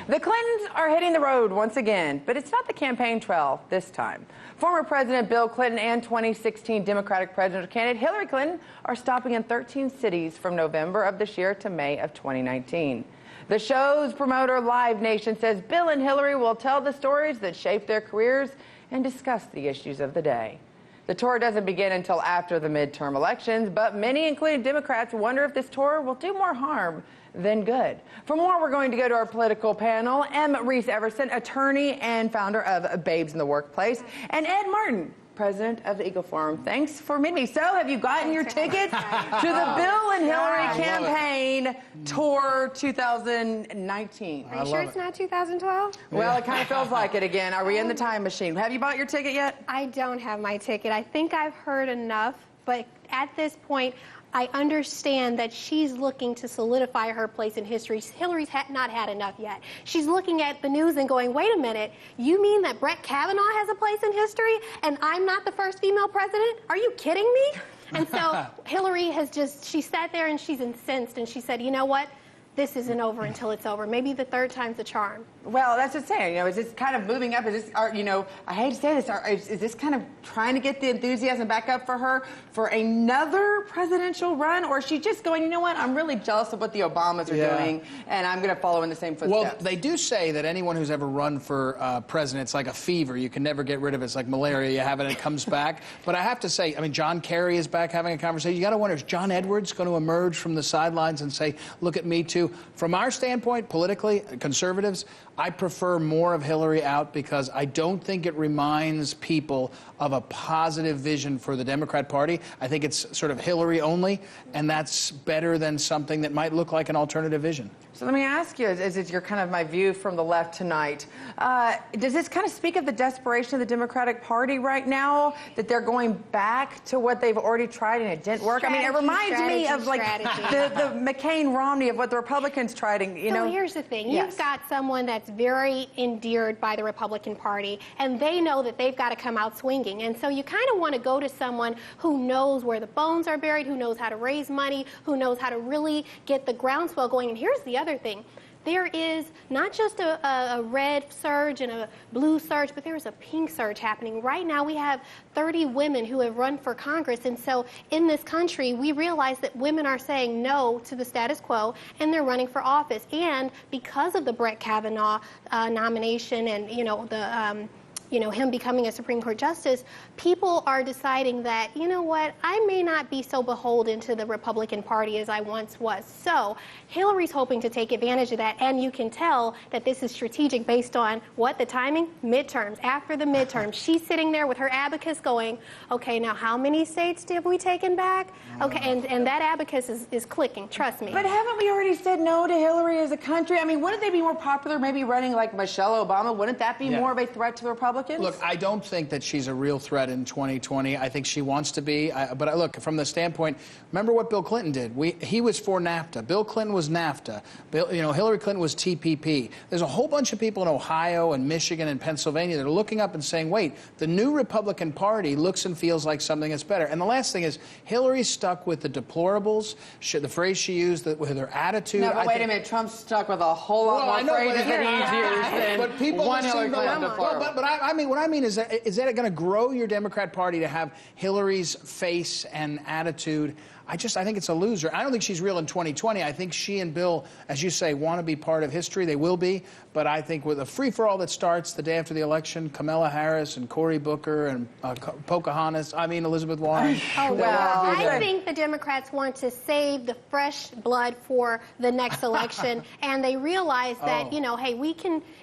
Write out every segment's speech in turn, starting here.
The Clintons are hitting the road once again, but it's not the campaign trail this time. Former President Bill Clinton and 2016 Democratic presidential candidate Hillary Clinton are stopping in 13 cities from November of this year to May of 2019. The show's promoter, Live Nation, says Bill and Hillary will tell the stories that shape their careers and discuss the issues of the day. The tour doesn't begin until after the midterm elections, but many, including Democrats, wonder if this tour will do more harm than good. For more, we're going to go to our political panel. Reese, attorney and founder of Babes in the Workplace, and Ed Martin, president of the Eagle Forum. Thanks for meeting me. So, have you gotten your tickets to the Bill and Hillary campaign tour 2019? Are you sure it's not 2012? Well, it kind of feels like it again. Are we in the time machine? Have you bought your ticket yet? I don't have my ticket. I think I've heard enough, but at this point, I understand that she's looking to solidify her place in history. Hillary's not had enough yet. She's looking at the news and going, wait a minute, you mean that Brett Kavanaugh has a place in history and I'm not the first female president? Are you kidding me? And so Hillary has she sat there and she's incensed and she said, you know what? This isn't over until it's over. Maybe the third time's a charm. Well, that's just saying, is this kind of moving up? Is this, I hate to say this, is this kind of trying to get the enthusiasm back up for her for another presidential run? Or is she just going, you know what, I'm really jealous of what the Obamas are doing, and I'm going to follow in the same footsteps? Well, they do say that anyone who's ever run for president, it's like a fever. You can never get rid of it. It's like malaria. You have it and it comes back. But I have to say, John Kerry is back having a conversation. You got to wonder, is John Edwards going to emerge from the sidelines and say, look at me too? From our standpoint, politically, conservatives, I prefer more of Hillary out because I don't think it reminds people of a positive vision for the Democrat Party. I think it's sort of Hillary only, and that's better than something that might look like an alternative vision. So let me ask you, as it's your kind of my view from the left tonight, does this kind of speak of the desperation of the Democratic Party right now, that they're going back to what they've already tried and it didn't work? It reminds me of like the McCain-Romney of what the Republicans tried. So here's the thing. You've got someone that's very endeared by the Republican Party, and they know that they've got to come out swinging. And so you kind of want to go to someone who knows where the bones are buried, who knows how to raise money, who knows how to really get the groundswell going. And here's the other thing. There is not just a red surge and a blue surge, but there is a pink surge happening. Right now we have 30 women who have run for Congress. And so in this country, we realize that women are saying no to the status quo, and they're running for office. And because of the Brett Kavanaugh nomination and, him becoming a Supreme Court justice, people are deciding that, you know what, I may not be so beholden to the Republican Party as I once was. So Hillary's hoping to take advantage of that, and you can tell that this is strategic based on what the timing? Midterms. After the midterms, she's sitting there with her abacus going, okay, now how many states have we taken back? Okay, and that abacus is clicking, trust me. But haven't we already said no to Hillary as a country? Wouldn't they be more popular maybe running like Michelle Obama? Wouldn't that be more of a threat to the Republicans? Look, I don't think that she's a real threat in 2020. I think she wants to be. But look, from the standpoint, remember what Bill Clinton did. He was for NAFTA. Bill Clinton was NAFTA. Hillary Clinton was TPP. There's a whole bunch of people in Ohio and Michigan and Pennsylvania that are looking up and saying, wait, the new Republican Party looks and feels like something that's better. And the last thing is, Hillary's stuck with the deplorables, the phrase she used, with her attitude. No, but wait a minute. Trump's stuck with a whole lot more phrases that he's used than one Hillary Clinton deplorable. But what I mean is that going to grow your Democrat Party to have Hillary's face and attitude? I think it's a loser. I don't think she's real in 2020. I think she and Bill, as you say, want to be part of history. They will be. But I think with a free-for-all that starts the day after the election, Kamala Harris and Cory Booker and Pocahontas, Elizabeth Warren. I think the Democrats want to save the fresh blood for the next election. And they realize that, hey,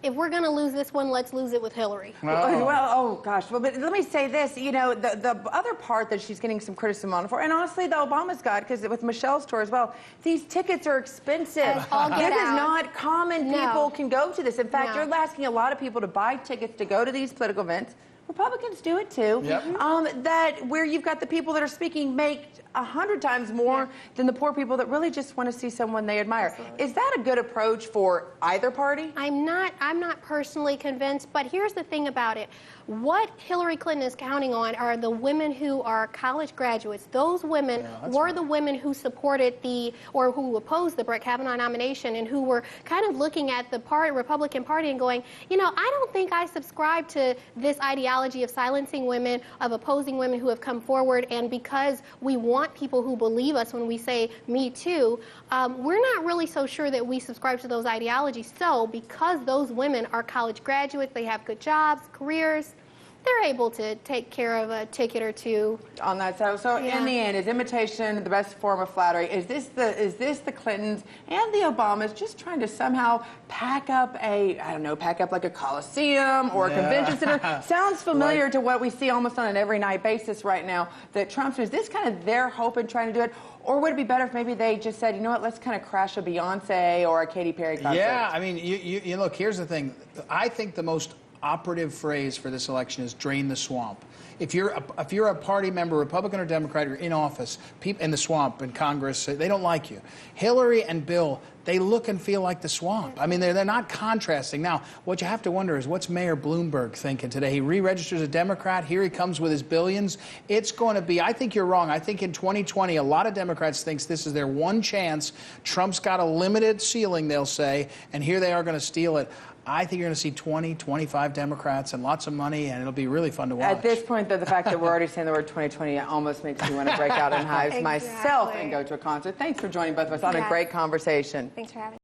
if we're going to lose this one, let's lose it with Hillary. Well, gosh. Well, but let me say this. The other part that she's getting some criticism on for, and honestly, the Obama's got, because with Michelle's tour as well, these tickets are expensive. This is not common. People can go to this. In fact, you're asking a lot of people to buy tickets to go to these political events Republicans do it too. Yep. That where you've got the people that are speaking make 100 times more than the poor people that really just want to see someone they admire. Absolutely. Is that a good approach for either party? I'm not personally convinced, but here's the thing about it. What Hillary Clinton is counting on are the women who are college graduates. Those women were the women who supported or who opposed the Brett Kavanaugh nomination and who were kind of looking at the Republican Party and going, you know, I don't think I subscribe to this ideology of silencing women, of opposing women who have come forward, and because we want people who believe us when we say me too, we're not really so sure that we subscribe to those ideologies. So because those women are college graduates, they have good jobs, careers, they're able to take care of a ticket or two. On that side. So in the end, is imitation the best form of flattery? Is this the Clintons and the Obamas just trying to somehow pack up like a Coliseum or a convention center? Sounds familiar to what we see almost on an every night basis right now that Trump's. Is this kind of their hope in trying to do it? Or would it be better if maybe they just said, you know what, let's kind of crash a Beyonce or a Katy Perry concert? Yeah, I mean, you look, here's the thing. I think the most operative phrase for this election is drain the swamp. If you're a party member, Republican or Democrat, you're in office, people in the swamp in Congress, they don't like you. Hillary and Bill, they look and feel like the swamp. I mean, they're not contrasting. Now, what you have to wonder is what's Mayor Bloomberg thinking today? He re-registers a Democrat. Here he comes with his billions. It's going to be, I think you're wrong. I think in 2020, a lot of Democrats think this is their one chance. Trump's got a limited ceiling, they'll say, and here they are going to steal it. I think you're going to see 20, 25 Democrats and lots of money, and it'll be really fun to watch. At this point, though, the fact that we're already saying the word 2020 almost makes me want to break out in hives myself and go to a concert. Thanks for joining both of us on a great conversation. Thanks for having me.